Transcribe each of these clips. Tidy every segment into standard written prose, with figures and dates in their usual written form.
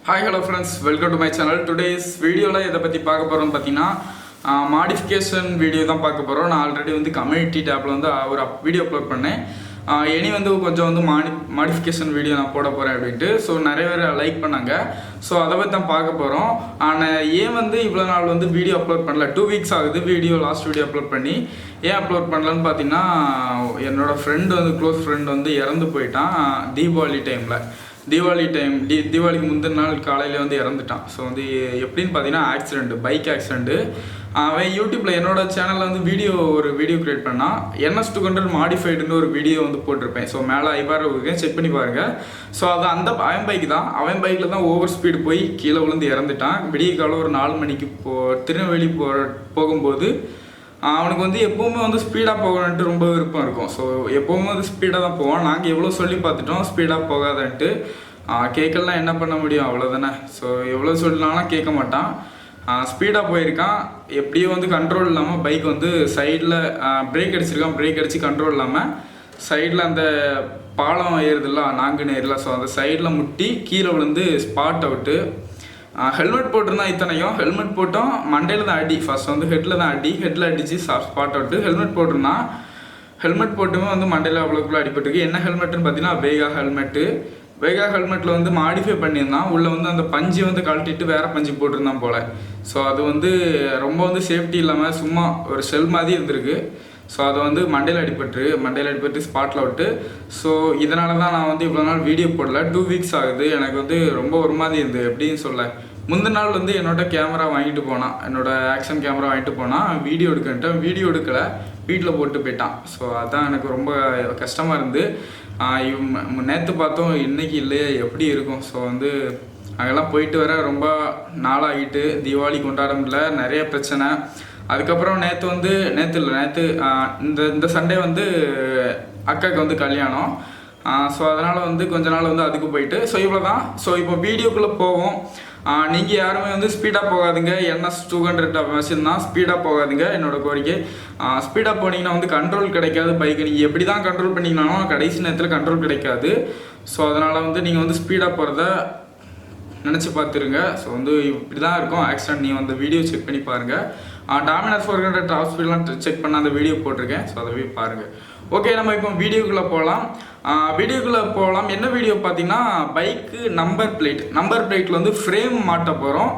Hi, hello friends, welcome to my channel. Today's video la edha pathi paaka porom pathina modification video தான் பார்க்க போறோம். நான் already வந்து community டாப்ல வந்து ஒரு வீடியோ அப்லோட் பண்ணேன். இனி வந்து கொஞ்சம் வந்து மாடிஃபிகேஷன் வீடியோ நான் போட போறேன் அப்படிட்டு. ஸோ நிறைய பேர் லைக் பண்ணாங்க. ஸோ அதை பற்றி தான் பார்க்க போகிறோம். ஆனால் ஏன் வந்து இவ்வளோ நாள் வந்து வீடியோ அப்லோட் பண்ணல, 2 weeks ஆகுது லாஸ்ட் வீடியோ அப்லோட் பண்ணி. ஏன் அப்லோட் பண்ணலன்னு பார்த்தீங்கன்னா, என்னோட ஃப்ரெண்டு வந்து க்ளோஸ் ஃப்ரெண்ட் வந்து இறந்து போயிட்டான் தீபாவளி டைமில். தீபாவளிக்கு முந்தின நாள் காலையில் வந்து இறந்துட்டான். ஸோ வந்து எப்படின்னு பார்த்தீங்கன்னா பைக் ஆக்சிடெண்ட்டு. அவன் யூடியூப்பில் என்னோட சேனலில் வந்து ஒரு வீடியோ க்ரியேட் பண்ணால் NS200 மாடிஃபைடுன்னு ஒரு வீடியோ வந்து போட்டிருப்பேன். ஸோ மேலே ஐபார இருக்கேன், செக் பண்ணி பாருங்கள். ஸோ அது அவன் பைக் தான். அவன் பைக்கில் தான் ஓவர் ஸ்பீடு போய் கீழே விழுந்து இறந்துட்டான். விடிய காலம் ஒரு 4 மணிக்கு திருநெல்வேலி போகும்போது அவனுக்கு வந்து எப்போவுமே வந்து ஸ்பீடாக போகணுன்ட்டு ரொம்ப விருப்பம் இருக்கும். ஸோ எப்போவுமே வந்து ஸ்பீடாக தான் போவான். நாங்கள் எவ்வளோ சொல்லி பார்த்துட்டோம் ஸ்பீடாக போகாதன்ட்டு. கேட்கலாம், என்ன பண்ண முடியும், அவ்வளோதானே. ஸோ எவ்வளோ சொல்லினாலும் கேட்க மாட்டான். ஸ்பீடாக போயிருக்கான். எப்படியோ வந்து கண்ட்ரோல் இல்லாமல் பைக் வந்து சைடில் பிரேக் அடிச்சிருக்கான். பிரேக் அடித்து கண்ட்ரோல் இல்லாமல் சைடில் அந்த பாலம் ஏறுதில்ல, நாங்குன்னு ஏறல. ஸோ அந்த சைடில் முட்டி கீழே விழுந்து ஸ்பாட் அவுட்டு. ஹெல்மெட் போட்டிருந்தான். இத்தனையும் ஹெல்மெட் போட்டோம், மண்டையில் தான் அடி. ஃபர்ஸ்ட் வந்து ஹெட்டில் தான் அடி, ஹெட்டில் அடித்து ஸ்பாட் அவுட்டு. ஹெல்மெட் போட்டிருந்தான். ஹெல்மெட் போட்டுமே வந்து மண்டையில் அவ்வளோக்குள்ள அடிபட்டுருக்கு. என்ன ஹெல்மெட்டுன்னு பார்த்தீங்கன்னா வேகா ஹெல்மெட்டில் வந்து மாடிஃபை பண்ணியிருந்தான். உள்ளே வந்து அந்த பஞ்சு வந்து கழட்டிட்டு வேறு பஞ்சு போட்டிருந்தான் போல். ஸோ அது வந்து ரொம்ப வந்து சேஃப்டி இல்லாமல் சும்மா ஒரு ஷெல் மாதிரி இருந்திருக்கு. ஸோ அதை வந்து மண்டையில் அடிபட்டு ஸ்பாட்டில் விட்டு. ஸோ இதனால தான் நான் வந்து இவ்வளோ நாள் வீடியோ போடல. 2 weeks ஆகுது. எனக்கு வந்து ரொம்ப ஒரு மாதிரி இருந்தது. எப்படின்னு சொல்ல, முந்தின நாள் வந்து என்னோட கேமரா வாங்கிட்டு போனான், என்னோட ஆக்ஷன் கேமரா வாங்கிட்டு போனான். வீடியோ எடுக்கலை, வீட்டில் போட்டு போயிட்டான். ஸோ அதுதான் எனக்கு ரொம்ப கஷ்டமாக இருந்து. நேற்று பார்த்தோம், இன்றைக்கி இல்லையே, எப்படி இருக்கும். ஸோ வந்து அங்கெல்லாம் போயிட்டு வர ரொம்ப நாளாகிட்டு, தீபாவளி கொண்டாட முடியல, நிறைய பிரச்சனை. அதுக்கப்புறம் நேற்று இந்த சண்டே வந்து அக்காவுக்கு வந்து கல்யாணம். ஸோ அதனால் வந்து கொஞ்ச நாள் வந்து அதுக்கு போயிட்டு. ஸோ இவ்வளோ தான். ஸோ இப்போ வீடியோக்குள்ளே போவோம். நீங்கள் யாருமே வந்து ஸ்பீடாக போகாதுங்க. NS200 வச்சுருந்தான், ஸ்பீடாக போகாதுங்க. என்னோட கோரிக்கை, ஸ்பீடாக போனீங்கன்னா வந்து கண்ட்ரோல் கிடைக்காது பைக்கு. நீங்கள் எப்படி தான் கண்ட்ரோல் பண்ணிங்கனாலும் கடைசி நேரத்தில் கண்ட்ரோல் கிடைக்காது. ஸோ அதனால் வந்து நீங்கள் வந்து ஸ்பீடாக போகிறத நினச்சி பார்த்துருங்க. ஸோ வந்து இப்படி தான் இருக்கும் ஆக்சிடென்ட். நீங்கள் அந்த வீடியோ செக் பண்ணி பாருங்கள். டாமினார் 400 டாப் ஸ்பீட்லாம் செக் பண்ண அந்த வீடியோ போட்டிருக்கேன். ஸோ அதை போய் பாருங்கள். ஓகே, நம்ம இப்போ வீடியோக்குள்ளே போகலாம். என்ன வீடியோ பார்த்தீங்கன்னா, பைக்கு நம்பர் பிளேட்டில் வந்து ஃப்ரேம் மாட்ட போகிறோம்.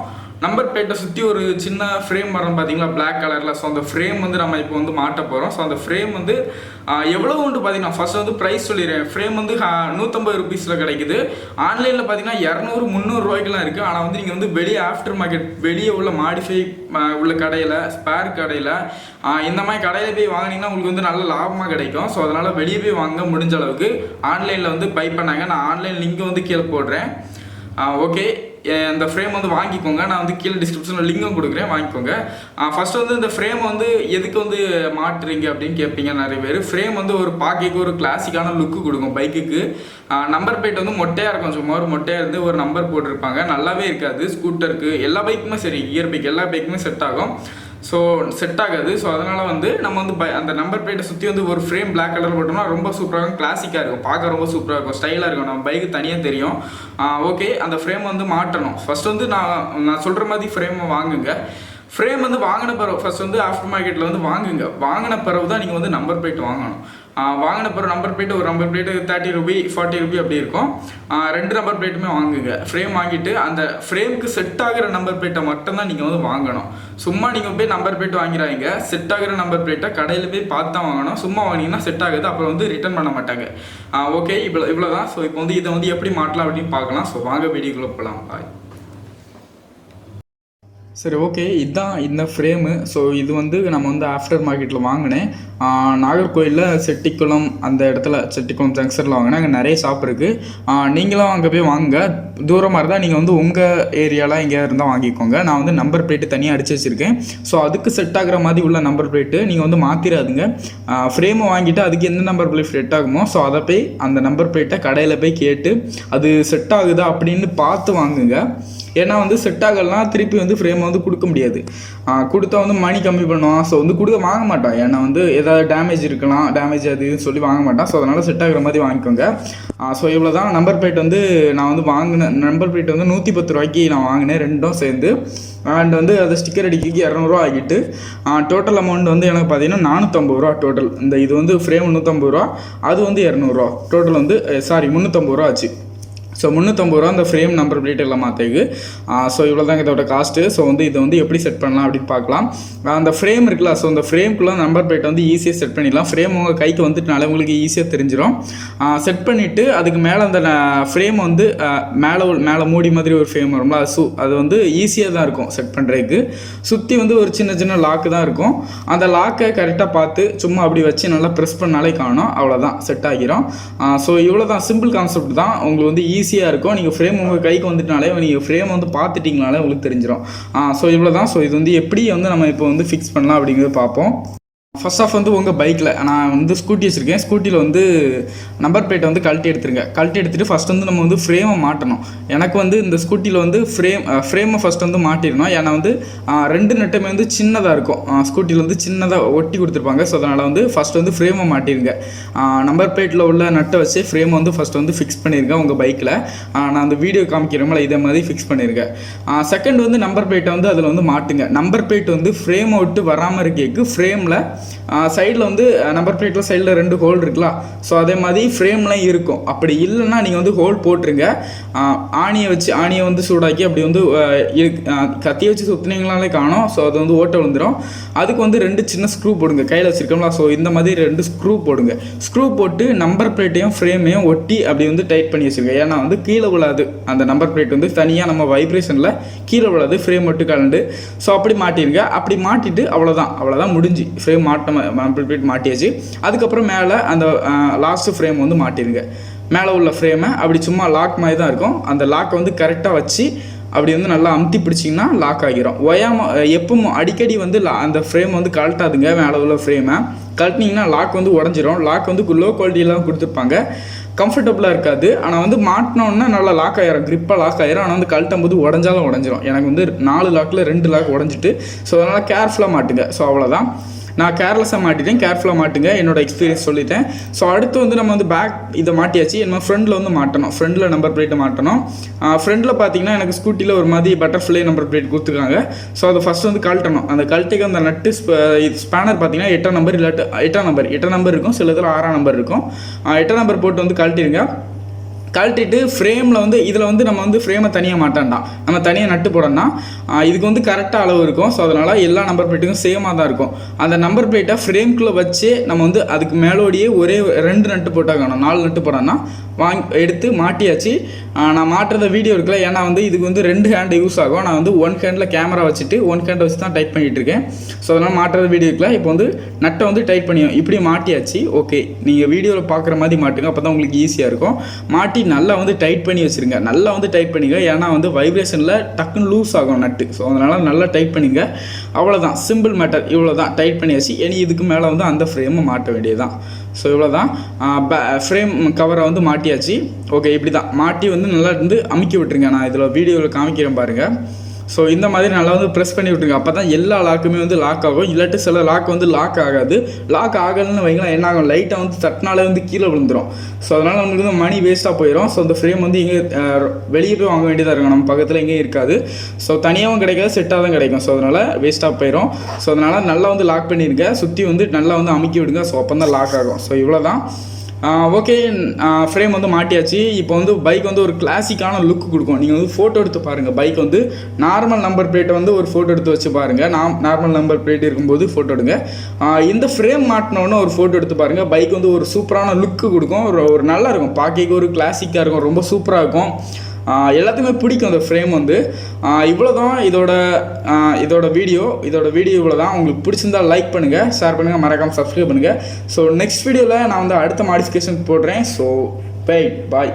நம்பர் பிளேட்டை சுற்றி ஒரு சின்ன ஃப்ரேம் வரோம் பார்த்தீங்களா, பிளாக் கலரில். ஸோ அந்த ஃப்ரேம் வந்து நம்ம இப்போ வந்து மாட்ட போகிறோம். ஸோ அந்த ஃப்ரேம் வந்து எவ்வளோ உண்டு பார்த்தீங்கன்னா, ஃபர்ஸ்ட் வந்து ப்ரைஸ் சொல்லிடுறேன். ஃப்ரேம் வந்து 150 rupeesல கிடைக்குது. ஆன்லைனில் பார்த்தீங்கன்னா 200-300 ரூபாய்க்குலாம் இருக்குது. ஆனால் வந்து நீங்கள் வந்து வெளியே ஆஃப்டர் மார்க்கெட், வெளியே உள்ள மாடிஃபை உள்ள கடையில், ஸ்பேர் கடையில், இந்த மாதிரி கடையில் போய் வாங்கினீங்கன்னா உங்களுக்கு வந்து நல்ல லாபமாக கிடைக்கும். ஸோ அதனால் வெளியே போய் வாங்க முடிஞ்ச அளவுக்கு ஆன்லைனில் வந்து பை பண்ணாங்க. நான் ஆன்லைன் லிங்க் வந்து கீழே போடுறேன். ஓகே, இந்த ஃப்ரேம் வந்து வாங்கிக்கோங்க. நான் வந்து கீழே டிஸ்கிரிப்ஷனில் லிங்கும் கொடுக்குறேன், வாங்கிக்கோங்க. ஃபர்ஸ்ட் வந்து இந்த ஃப்ரேம் வந்து எதுக்கு வந்து மாட்டுறீங்க அப்படின்னு கேட்பீங்க நிறைய பேர். ஃப்ரேம் வந்து ஒரு பார்க்க ஒரு கிளாசிக்கான லுக்கு கொடுக்கும் பைக்குக்கு. நம்பர் பிளேட் வந்து மொட்டையாக இருக்கும், சும்மா ஒரு மொட்டையாக இருந்து ஒரு நம்பர் போட்டிருப்பாங்க, நல்லாவே இருக்காது. ஸ்கூட்டருக்கு, எல்லா பைக்குமே சரி, கியர் பைக் எல்லா பைக்குமே செட் ஆகும். ஸோ செட் ஆகாது. ஸோ அதனால் வந்து நம்ம வந்து அந்த நம்பர் பிளேட்டை சுற்றி வந்து ஒரு ஃப்ரேம் பிளாக் கலர் போட்டோம்னா ரொம்ப சூப்பராக இருக்கும், கிளாசிக்காக இருக்கும், பார்க்க ரொம்ப சூப்பராக இருக்கும், ஸ்டைலாக இருக்கும். நம்ம பைக்கு தனியாக தெரியும். ஓகே, அந்த ஃப்ரேம் வந்து மாட்டணும். ஃபர்ஸ்ட் வந்து நான் சொல்கிற மாதிரி ஃப்ரேமை வாங்குங்க. ஃப்ரேம் வந்து வாங்கின பிறகு ஃபர்ஸ்ட் வந்து ஆஃப்டர் மார்க்கெட்டில் வந்து வாங்குங்க. வாங்கின பிறகு தான் நீங்கள் வந்து நம்பர் பிளேட் வாங்கணும். வாங்கின பிறகு நம்பர் பிளேட்டு, ஒரு நம்பர் பிளேட்டு 30 ரூபி 40 ரூபி அப்படி இருக்கும். 2 நம்பர் பிளேட்டுமே வாங்குங்க. ஃப்ரேம் வாங்கிட்டு அந்த ஃப்ரேமுக்கு செட் ஆகிற நம்பர் பிளேட்டை மட்டும்தான் நீங்கள் வந்து வாங்கணும். சும்மா நீங்கள் போய் நம்பர் பிளேட் வாங்கிறாங்க, செட் ஆகிற நம்பர் பிளேட்டை கடையில் போய் பார்த்து தான் வாங்கணும். சும்மா வாங்கினீங்கன்னா செட் ஆகுது, அப்புறம் வந்து ரிட்டர்ன் பண்ண மாட்டாங்க. ஓகே, இவ்வளோ தான். ஸோ இப்போ வந்து இதை வந்து எப்படி மாட்டலாம் அப்படின்னு பார்க்கலாம். ஸோ வாங்க வீடியோக்குள்ளே போகலாம். பாய். சரி, ஓகே, இதுதான் இந்த ஃப்ரேமு. ஸோ இது வந்து நம்ம வந்து ஆஃப்டர் மார்க்கெட்டில் வாங்கினேன். நாகர்கோயிலில் செட்டிக்குளம், அந்த இடத்துல செட்டிக்குளம் ஜங்ஷனில் வாங்கினேன். அங்கே நிறைய ஷாப் இருக்குது. நீங்களும் அங்கே போய் வாங்க. தூரமாக இருந்தால் நீங்கள் வந்து உங்கள் ஏரியாவில் எங்கேயா இருந்தால் வாங்கிக்கோங்க. நான் வந்து நம்பர் பிளேட்டு தனியாக அடித்து வச்சுருக்கேன். ஸோ அதுக்கு செட் ஆகிற மாதிரி உள்ள நம்பர் பிளேட்டு நீங்கள் வந்து மாற்றிடாதுங்க. ஃப்ரேமை வாங்கிட்டு அதுக்கு எந்த நம்பர் பிளேட் செட் ஆகுமோ ஸோ அதை போய் அந்த நம்பர் பிளேட்டை கடையில் போய் கேட்டு அது செட் ஆகுதா அப்படின்னு பார்த்து வாங்குங்க. ஏன்னா வந்து செட் ஆகலாம் திருப்பி வந்து ஃப்ரேமை வந்து கொடுக்க முடியாது. கொடுத்தா வந்து மணி கம்மி பண்ணுவான். ஸோ வந்து கொடுக்க வாங்க மாட்டான். ஏன்னா வந்து ஏதாவது டேமேஜ் இருக்கலாம், டேமேஜ் அது இதுன்னு சொல்லி வாங்க மாட்டான். ஸோ அதனால் செட் ஆகிற மாதிரி வாங்கிக்கோங்க. ஸோ இவ்வளோ தான். நம்பர் பிளேட் வந்து நான் வந்து வாங்கினேன். நம்பர் பிளேட் வந்து 110 ரூபாய்க்கு நான் வாங்கினேன், ரெண்டும் சேர்ந்து. அண்ட் வந்து அது ஸ்டிக்கர் அடிக்கி 200 ரூபா ஆகிட்டு டோட்டல் அமௌண்ட் வந்து எனக்கு பார்த்தீங்கன்னா 450 ரூபா டோட்டல். இந்த இது வந்து ஃப்ரேம் 150 ரூபா, அது வந்து 200 ரூபா டோட்டல் வந்து 350 ரூபா ஆச்சு. ஸோ 350 ரூபா அந்த ஃப்ரேம் நம்பர் பிளேட் எல்லாம் மாற்றக்கு. ஸோ இவ்வளோ தாங்க இதோட காஸ்ட்டு. ஸோ வந்து இதை வந்து எப்படி செட் பண்ணலாம் அப்படின்னு பார்க்கலாம். அந்த ஃப்ரேம் இருக்குல்ல, ஸோ அந்த ஃப்ரேம்குள்ளே நம்பர் பிளேட் வந்து ஈஸியாக செட் பண்ணிடலாம். ஃப்ரேம் உங்கள் கைக்கு வந்துட்டுனால உங்களுக்கு ஈஸியாக தெரிஞ்சிடும். செட் பண்ணிவிட்டு அதுக்கு மேலே அந்த ஃப்ரேம் வந்து மேலே மூடி மாதிரி ஒரு ஃப்ரேம் வரும்ல, அது வந்து ஈஸியாக தான் இருக்கும் செட் பண்ணுறதுக்கு. சுற்றி வந்து ஒரு சின்ன சின்ன லாக்கு தான் இருக்கும். அந்த லாக்கை கரெக்டாக பார்த்து சும்மா அப்படி வச்சு நல்லா ப்ரெஸ் பண்ணாலே காணும், அவ்வளோதான் செட் ஆகிரும். ஸோ இவ்வளோ தான், சிம்பிள் கான்செப்ட் தான். உங்களுக்கு வந்து ஈஸியாக இருக்கும். நீங்கள் ஃப்ரேம் உங்கள் கைக்கு வந்துட்டனாலே நீங்கள் ஃப்ரேம் வந்து பார்த்துட்டிங்கனாலே உங்களுக்கு தெரிஞ்சிடும். ஸோ இவ்வளோ தான். ஸோ இது வந்து எப்படி வந்து நம்ம இப்போ வந்து ஃபிக்ஸ் பண்ணலாம் அப்படிங்கிறத பார்ப்போம். ஃபர்ஸ்ட் ஆஃப் வந்து உங்கள் பைக்கில், நான் வந்து ஸ்கூட்டி வச்சுருக்கேன், ஸ்கூட்டியில் வந்து நம்பர் பிளேட்டை வந்து கழட்டி எடுத்துகிட்டு ஃபஸ்ட் வந்து நம்ம வந்து ஃப்ரேமை மாட்டணும். எனக்கு வந்து இந்த ஸ்கூட்டியில் வந்து ஃப்ரேமை ஃபஸ்ட் வந்து மாட்டிடணும். ஏன்னா வந்து 2 நட்டுமே வந்து சின்னதாக இருக்கும். ஸ்கூட்டியில் வந்து சின்னதாக ஒட்டி கொடுத்துருப்பாங்க. ஸோ அதனால் வந்து ஃபஸ்ட் வந்து ஃப்ரேமை மாட்டிருங்க. நம்பர் பிளேட்டில் உள்ள நட்டை வச்சு ஃப்ரேமை வந்து ஃபஸ்ட் வந்து ஃபிக்ஸ் பண்ணியிருக்கேன் உங்கள் பைக்கில். நான் அந்த வீடியோ காமிக்கிறோம்ல, இதே மாதிரி ஃபிக்ஸ் பண்ணியிருக்கேன். செகண்ட் வந்து நம்பர் பிளேட்டை வந்து அதில் வந்து மாட்டுங்க. நம்பர் பிளேட் வந்து ஃப்ரேமை விட்டு வராமல் இருக்கேக்கு ஃப்ரேமில் சைடில் வந்து நம்பர் பிளேட்டில் சைடில் 2 ஹோல் இருக்கலாம். ஸோ அதே மாதிரி ஃப்ரேம்லாம் இருக்கும். அப்படி இல்லைன்னா நீங்கள் வந்து ஹோல் போட்டுருங்க. ஆணியை வந்து சூடாக்கி அப்படி வந்து கத்தியை வச்சு சுற்றினீங்களாலே காணும். ஸோ அது வந்து ஓட்டை விழுந்துடும். அதுக்கு வந்து 2 சின்ன ஸ்க்ரூ போடுங்க, கையில் வச்சுருக்கோம்ல. ஸோ இந்த மாதிரி 2 ஸ்க்ரூ போடுங்க. ஸ்க்ரூ போட்டு நம்பர் பிளேட்டையும் ஃப்ரேமையும் ஒட்டி அப்படி வந்து டைட் பண்ணி வச்சுருங்க. ஏன்னா வந்து கீழே விழாது. அந்த நம்பர் பிளேட் வந்து தனியாக நம்ம வைப்ரேஷனில் கீழே விழாது, ஃப்ரேம் மட்டும் கலண்டு. ஸோ அப்படி மாட்டிருங்க. அப்படி மாட்டிட்டு அவ்வளோதான் முடிஞ்சு. ஃப்ரேம் நம்பர் பிளேட் மாட்டியாச்சு. அதுக்கப்புறம் மேலே அந்த லாஸ்ட்டு ஃப்ரேம் வந்து மாட்டிருங்க. மேலே உள்ள ஃப்ரேமை அப்படி சும்மா லாக் மாதிரி தான் இருக்கும். அந்த லாக்கை வந்து கரெக்டாக வச்சு அப்படி வந்து நல்லா அமுத்தி பிடிச்சிங்கன்னா லாக் ஆகிரும். எப்பவும் அடிக்கடி வந்து அந்த ஃப்ரேம் வந்து கழட்டாதுங்க. மேலே உள்ள ஃப்ரேமை கழட்டினீங்கன்னா லாக் வந்து உடஞ்சிரும். லாக் வந்து லோ குவாலிட்டியெலாம் கொடுத்துருப்பாங்க, கம்ஃபர்டபுளாக இருக்காது. ஆனால் வந்து மாட்டினோன்னா நல்லா லாக் ஆகிரும், க்ரிப்பாக லாக் ஆகிரும். ஆனால் வந்து கழட்டும் போது உடஞ்சாலும் உடஞ்சிரும். எனக்கு வந்து 4 லாக்கில் 2 லாக் உடஞ்சிட்டு. ஸோ அதனால் கேர்ஃபுல்லாக மாட்டுங்க. ஸோ அவ்வளோதான். நான் கேர்லெஸ்ஸாக மாட்டிட்டேன், கேர்ஃபுல்லாக மாட்டுங்க, என்னோடய எக்ஸ்பீரியன்ஸ் சொல்லிட்டேன். ஸோ அடுத்து வந்து நம்ம வந்து பேக் இதை மாட்டியாச்சு. நம்ம ஃப்ரண்ட்டில் வந்து மாட்டணும், ஃப்ரண்டில் நம்பர் பிளேட்டை மாட்டணும். ஃப்ரண்டில் பார்த்தீங்கன்னா எனக்கு ஸ்கூட்டியில் ஒரு மாதிரி பட்டர்ஃப்ளை நம்பர் பிளேட் கொடுத்துருக்காங்க. ஸோ அதை ஃபஸ்ட் வந்து கழட்டணும். அந்த கழட்டிக்கு அந்த நட்டு ஸ்பேனர் பார்த்தீங்கன்னா 8ஆம் நம்பர் இல்லாட்டு 8ஆம் நம்பர் இருக்கும், சில இதில் 6ஆம் நம்பர் இருக்கும். 8ஆம் நம்பர் போட்டு வந்து கழட்டிடுங்க. கழட்டிட்டு ஃப்ரேமில் வந்து இதில் வந்து நம்ம வந்து ஃப்ரேமை தனியாக மாட்டான்டான், நம்ம தனியாக நட்டு போடணும்னா இதுக்கு வந்து கரெக்டாக அளவு இருக்கும். ஸோ அதனால் எல்லா நம்பர் பிளேட்டுக்கும் சேமாக தான் இருக்கும். அந்த நம்பர் பிளேட்டை ஃப்ரேம்குள்ளே வச்சு நம்ம வந்து அதுக்கு மேலோடையே ஒரே 2 நட்டு போட்டாங்க, 4 நட்டு போடணும்னா எடுத்து மாட்டியாச்சு. நான் மாட்டுறத வீடியோ இருக்குல்ல, ஏன்னா வந்து இதுக்கு வந்து 2 ஹேண்டு யூஸ் ஆகும். நான் வந்து 1 ஹேண்டில் கேமரா வச்சுட்டு 1 ஹேண்டை வச்சு தான் டைப் பண்ணிகிட்டு இருக்கேன். ஸோ அதனால் மாட்டுறத வீடியோ இருக்குல்ல. இப்போ வந்து நட்டை வந்து டைட் பண்ணியும் இப்படி மாட்டியாச்சு. ஓகே, நீங்கள் வீடியோவில் பார்க்குற மாதிரி மாட்டுங்க, அப்போ தான் உங்களுக்கு ஈஸியாக இருக்கும். மாட்டி நல்லா வந்து டைட் பண்ணி வச்சுருங்க. நல்லா வந்து டைட் பண்ணிங்க, ஏன்னா வந்து வைப்ரேஷனில் டக்குன்னு லூஸ் ஆகும் நட்டு. ஸோ அதனால் நல்லா டைட் பண்ணிங்க. அவ்வளோதான், சிம்பிள் மேட்டர். இவ்வளோ தான், டைட் பண்ணியாச்சு. இனி இதுக்கு மேலே வந்து அந்த ஃப்ரேமை மாட்ட வேண்டியதுதான். ஸோ இவ்வளோ தான். ஃப்ரேம் கவரை வந்து மாட்டியாச்சு. ஓகே, இப்படி தான் மாட்டி வந்து நல்லா இருந்து அமுக்கி விட்டுருங்க. நான் இதில் வீடியோவில் காமிக்கிறேன் பாருங்கள். ஸோ இந்த மாதிரி நல்லா வந்து ப்ரெஸ் பண்ணி விட்டுருங்க. அப்போ தான் எல்லா லாக்குமே வந்து லாக் ஆகும். இல்லாட்டி சில லாக் வந்து லாக் ஆகாது. லாக் ஆகலன்னு வைங்களேன், என்ன ஆகும், லைட்டாக வந்து தட்டினாலே வந்து கீழே விழுந்துடும். ஸோ அதனால் நம்மளுக்கு வந்து மணி வேஸ்ட்டாக போயிடும். ஸோ அந்த ஃப்ரேம் வந்து இங்கே வெளியே போய் வாங்க வேண்டியதாக இருக்கும், நம்ம பக்கத்தில் எங்கேயும் இருக்காது. ஸோ தனியாகவும் கிடைக்காது, செட்டாக தான் கிடைக்கும். ஸோ அதனால் வேஸ்ட்டாக போயிடும். ஸோ அதனால் நல்லா வந்து லாக் பண்ணிடுங்க. சுற்றி வந்து நல்லா வந்து அமுக்கி விடுங்க. ஸோ அப்போ தான் லாக் ஆகும். ஸோ இவ்வளோ தான். ஓகே, ஃப்ரேம் வந்து மாட்டியாச்சு. இப்போ வந்து பைக் வந்து ஒரு கிளாசிக்கான லுக் கொடுக்கும். நீங்கள் வந்து ஃபோட்டோ எடுத்து பாருங்கள். பைக் வந்து நார்மல் நம்பர் பிளேட்டை வந்து ஒரு ஃபோட்டோ எடுத்து வச்சு பாருங்கள். நார்மல் நம்பர் பிளேட் இருக்கும்போது ஃபோட்டோ எடுங்க. இந்த ஃப்ரேம் மாட்டினோன்னு ஒரு ஃபோட்டோ எடுத்து பாருங்கள். பைக் வந்து ஒரு சூப்பரான லுக்கு கொடுக்கும். ஒரு நல்லா இருக்கும், பார்க்க ஒரு கிளாசிக்காக இருக்கும், ரொம்ப சூப்பராக இருக்கும். எல்லாத்துக்குமே பிடிக்கும் அந்த ஃப்ரேம் வந்து. இவ்வளோ தான் இதோட வீடியோ இவ்வளோ தான். உங்களுக்கு பிடிச்சிருந்தால் லைக் பண்ணுங்கள், ஷேர் பண்ணுங்கள், மறக்காமல் சப்ஸ்கிரைப் பண்ணுங்கள். ஸோ நெக்ஸ்ட் வீடியோவில் நான் வந்து அடுத்த மாடிஃபிகேஷன் போடுறேன். So bye.